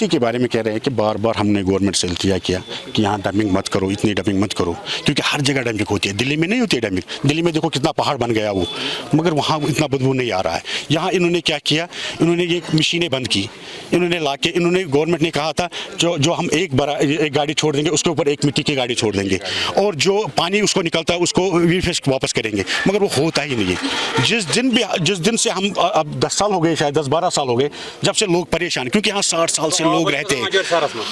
इसी के बारे में कह रहे हैं कि बार बार हमने गवर्नमेंट से इल्तिजा किया कि यहाँ डंपिंग मत करो, इतनी डंपिंग मत करो, क्योंकि हर जगह डंपिंग होती है। दिल्ली में नहीं होती है डंपिंग, दिल्ली में देखो कितना पहाड़ बन गया वो, मगर वहाँ इतना बदबू नहीं आ रहा है। यहाँ इन्होंने क्या किया, इन्होंने ये मशीनें बंद की, इन्होंने ला के, इन्होंने गवर्नमेंट ने कहा था जो हम एक गाड़ी छोड़ देंगे उसके ऊपर एक मिट्टी की गाड़ी छोड़ देंगे, और जो पानी उसको निकलता है उसको रिफिश वापस करेंगे, मगर वो होता ही नहीं है। जिस दिन से हम अब 10 साल हो गए, शायद 10-12 साल हो गए जब से लोग परेशान, क्योंकि यहाँ 60 साल से लोग रहते हैं।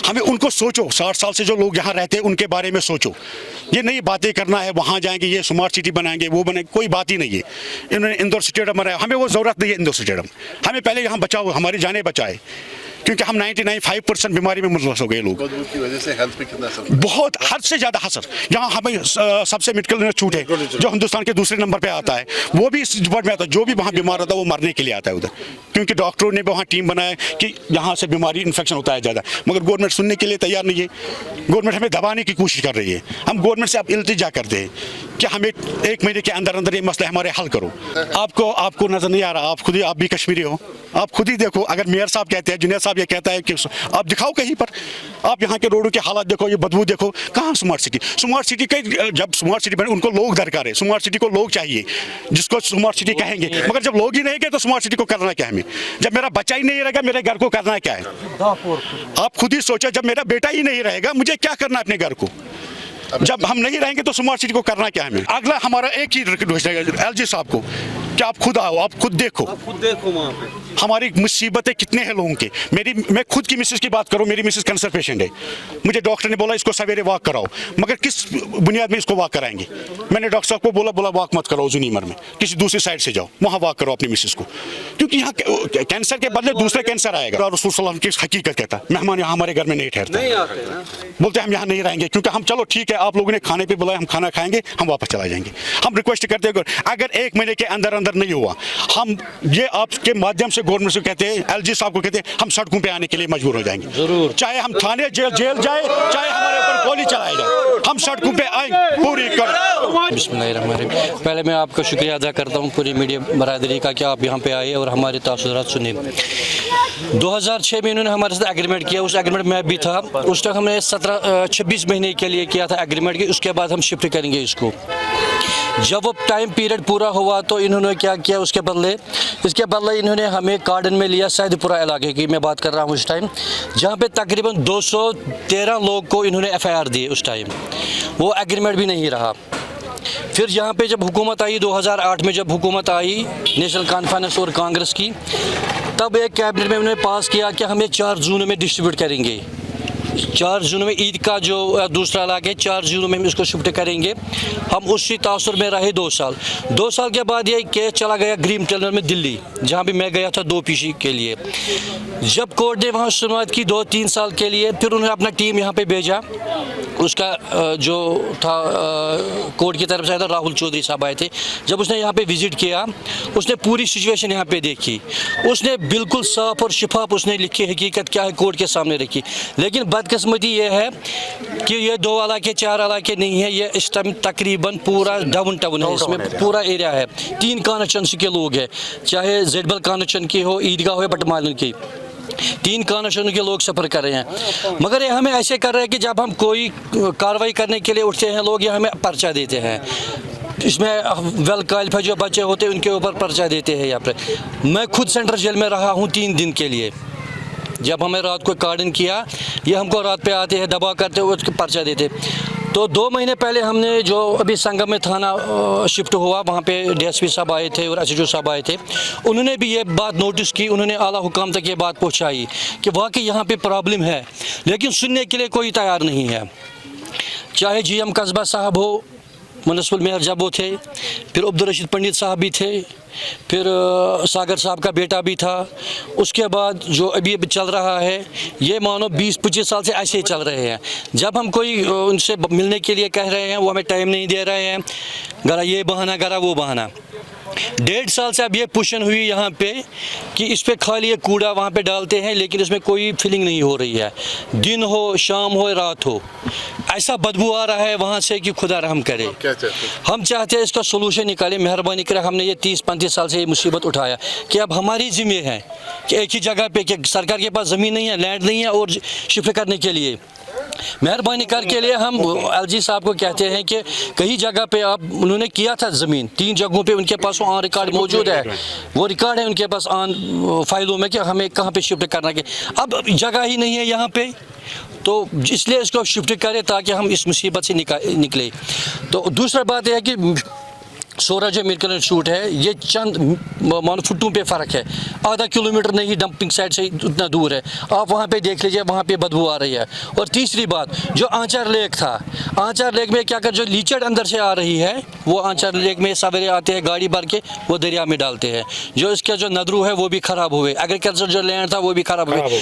हमें उनको सोचो, 60 साल से जो लोग यहाँ रहते हैं उनके बारे में सोचो। ये नई बातें करना है, वहाँ जाएंगे, ये स्मार्ट सिटी बनाएंगे, वो बनाएंगे, कोई बात ही नहीं है। इन्होंने इंदौर स्टेडियम बनाया, हमें वो ज़रूरत नहीं है इंदौर स्टेडियम। हमें पहले यहाँ बचाओ, हमारी जानें बचाए, क्योंकि हम 99.5% बीमारी में मुलवस हो गए लोग। की वजह से हेल्थ पे कितना असर, बहुत हद से ज़्यादा असर। यहाँ हमें सबसे मेडिकल छूट है, जो हिंदुस्तान के दूसरे नंबर पे आता है, वो भी इस डिपार्टमेंट में आता है। जो भी वहाँ बीमार होता है वो मरने के लिए आता है उधर, क्योंकि डॉक्टरों ने वहाँ टीम बनाया कि यहाँ से बीमारी इन्फेक्शन होता है ज़्यादा, मगर गवर्नमेंट सुनने के लिए तैयार नहीं है। गवर्नमेंट हमें दबाने की कोशिश कर रही है। हम गवर्नमेंट से अब इल्तिजा करते हैं कि हमें 1 महीने के अंदर अंदर ये मसले हमारे हल करो। आपको नज़र नहीं आ रहा, आप भी कश्मीरी हो, आप खुद ही देखो। अगर मेयर साहब कहते हैं, जुनेद साहब ये कहता है कि आप दिखाओ कहीं पर, आप यहाँ के रोडों के हालात देखो, ये बदबू देखो। कहाँ स्मार्ट सिटी का, जब स्मार्ट सिटी बने उनको लोग दरकार है, स्मार्ट सिटी को लोग चाहिए जिसको स्मार्ट सिटी कहेंगे, मगर जब लोग ही नहीं गए तो स्मार्ट सिटी को करना क्या है हमें? जब मेरा बच्चा ही नहीं रहेगा, मेरे घर को करना क्या है? आप खुद ही सोचो, जब मेरा बेटा ही नहीं रहेगा मुझे क्या करना है अपने घर को? जब हम नहीं रहेंगे तो स्मार्ट सिटी को करना क्या है हमें? अगला हमारा एक ही रिक्वेस्ट है LG साहब को कि आप खुद आओ, आप खुद देखो वहाँ पे हमारी मुसीबतें कितने हैं लोगों के। मैं खुद की मिसेस की बात करूं, मेरी मिसेस कैंसर पेशेंट है। मुझे डॉक्टर ने बोला इसको सवेरे वॉक कराओ, मगर किस बुनियाद में इसको वॉक कराएंगे? मैंने डॉक्टर साहब को बोला वॉक मत कराओ जुनीमर में, किसी दूसरी साइड से जाओ, वहाँ वॉक करो अपनी मिसेस को, क्योंकि यहाँ कैंसर के बदले दूसरे कैंसर आएगा। और रसूल सल्लल्लाहु अलैहि वसल्लम की हकीकत कहता है, मेहमान यहाँ हमारे घर में नहीं ठहरते, बोलते हम यहाँ नहीं रहेंगे, क्योंकि हम चलो ठीक है आप लोगों ने खाने पे बुलाया, हम खाना खाएंगे, हम वापस चला जाएंगे। हम रिक्वेस्ट करते हैं अगर 1 महीने के अंदर अंदर नहीं हुआ, हम ये आपके माध्यम से गवर्नमेंट से कहते हैं, LG साहब को कहते हैं, हम सड़कों पे आने के लिए मजबूर हो जाएंगे। जरूर, चाहे हम थाने जेल जाए, चाहे हमारे ऊपर गोली चलाई जाए, हम सड़कों पे आए पूरी कर। बिस्मिल्लाहिर्रहमानिर्रहीम। पहले मैं आपका शुक्रिया अदा करता हूँ पूरी मीडिया बरादरी का कि आप यहाँ पे आए और हमारे तासुरात सुने। 2006 में इन्होंने हमारे साथ एग्रीमेंट किया, उस एग्रीमेंट में भी था। उस तक हमने 26 महीने के लिए किया था एग्रीमेंट की, उसके बाद हम शिफ्ट करेंगे इसको। जब वो टाइम पीरियड पूरा हुआ तो इन्होंने क्या किया, इसके बदले इन्होंने हमें कार्डन में लिया सैदपुरा इलाके की मैं बात कर रहा हूँ उस टाइम, जहाँ पे तकरीबन 213 लोग को इन्होंने FIR दिए उस टाइम। वो एग्रीमेंट भी नहीं रहा। फिर यहाँ पे जब हुकूमत आई 2008 में, जब हुकूमत आई नेशनल कॉन्फ्रेंस और कांग्रेस की, तब एक कैबिनेट में उन्होंने पास किया कि हमें 4 जोनों में डिस्ट्रीब्यूट करेंगे। 4 जोनों में ईद का जो दूसरा इलाका है, 4 जोनों में हम इसको शिफ्ट करेंगे। हम उसी तासुर में रहे 2 साल। 2 साल के बाद ये केस चला गया ग्रीन ट्रिब्यूनल में दिल्ली, जहाँ भी मैं गया था 2 PC के लिए। जब कोर्ट ने वहाँ सुनवाई की 2-3 साल के लिए, फिर उन्होंने अपना टीम यहाँ पे भेजा। उसका जो था कोर्ट की तरफ से आया था, राहुल चौधरी साहब आए थे। जब उसने यहाँ पे विज़िट किया, उसने पूरी सिचुएशन यहाँ पे देखी, उसने बिल्कुल साफ और शिफाफ उसने लिखी हकीकत क्या है कोर्ट के सामने रखी। लेकिन बदकिस्मती ये है कि ये 2 इलाके 4 इलाके नहीं है, ये इस टाइम तकरीबन पूरा डाउन टाउन है, इसमें पूरा एरिया है। 3 कॉन्स्टिट्यूंसी के लोग हैं, चाहे जेडबल कॉन्स्टिट्यूंसी हो, ईदगाह हो, बटमालन की, 3 कॉन्स्टिट्यूंसी के लोग सफ़र कर रहे हैं। मगर ये हमें ऐसे कर रहे हैं कि जब हम कोई कार्रवाई करने के लिए उठते हैं लोग, ये हमें पर्चा देते हैं। इसमें वेल क्वालिफाइड जो बच्चे होते हैं उनके ऊपर पर्चा देते हैं यहाँ पर। मैं खुद सेंट्रल जेल में रहा हूँ 3 दिन के लिए। जब हमें रात को कार्डन किया, ये हमको रात पे आते हैं, दबा करते हुए उसके पर्चा देते। तो 2 महीने पहले हमने जो अभी संगम में थाना शिफ्ट हुआ, वहाँ पे DSP साहब आए थे और SHO साहब आए थे। उन्होंने भी ये बात नोटिस की, उन्होंने आला हुकाम तक ये बात पहुँचाई कि वाकई यहाँ पे प्रॉब्लम है, लेकिन सुनने के लिए कोई तैयार नहीं है। चाहे GM कस्बा साहब हो, म्युनिसिपल मेयर जब वो थे, फिर अब्दुल रशीद पंडित साहब भी थे, फिर सागर साहब का बेटा भी था। उसके बाद जो अभी चल रहा है, ये मानो 20-25 साल से ऐसे ही चल रहे हैं। जब हम कोई उनसे मिलने के लिए कह रहे हैं, वो हमें टाइम नहीं दे रहे हैं, गरा ये बहाना गरा वो बहाना। 1.5 साल से अब ये पुशन हुई यहाँ पे कि इस पे खाली ये कूड़ा वहाँ पे डालते हैं, लेकिन इसमें कोई फिलिंग नहीं हो रही है। दिन हो, शाम हो, रात हो, ऐसा बदबू आ रहा है वहाँ से कि खुदा रहम करे। क्या चाहते हैं? हम चाहते हैं इसका सोल्यूशन निकालें, मेहरबानी करें। हमने ये 30-35 साल से ये मुसीबत उठाया कि अब हमारी जिम्मे है कि एक ही जगह पे, कि सरकार के पास ज़मीन नहीं है, लैंड नहीं है और शिफ्ट करने के लिए मेहरबानी करके लिए हम एलजी साहब को कहते हैं कि कई जगह पे आप, उन्होंने किया था ज़मीन 3 जगहों पे, उनके पास ऑन रिकॉर्ड मौजूद है, वो रिकॉर्ड है उनके पास ऑन फाइलों में कि हमें कहाँ पे शिफ्ट करना है। अब जगह ही नहीं है यहाँ पे, तो इसलिए इसको शिफ्ट करें ताकि हम इस मुसीबत से निकले। तो दूसरा बात यह है कि 16 जो मेडिकल इंस्टीट्यूट है, ये चंद मानो फुटों पे फ़र्क है, आधा किलोमीटर नहीं डंपिंग साइड से उतना दूर है। आप वहाँ पे देख लीजिए, वहाँ पे बदबू आ रही है। और तीसरी बात, जो आंचर लेक था, आंचर लेक में क्या कर, जो लीचड़ अंदर से आ रही है, वो आंचर लेक में सवेरे आते हैं गाड़ी भर के, वो दरिया में डालते हैं। जो इसके जो नदरू है वो भी ख़राब हुए, एग्रीकल्चर जो लैंड था वो भी ख़राब हुए।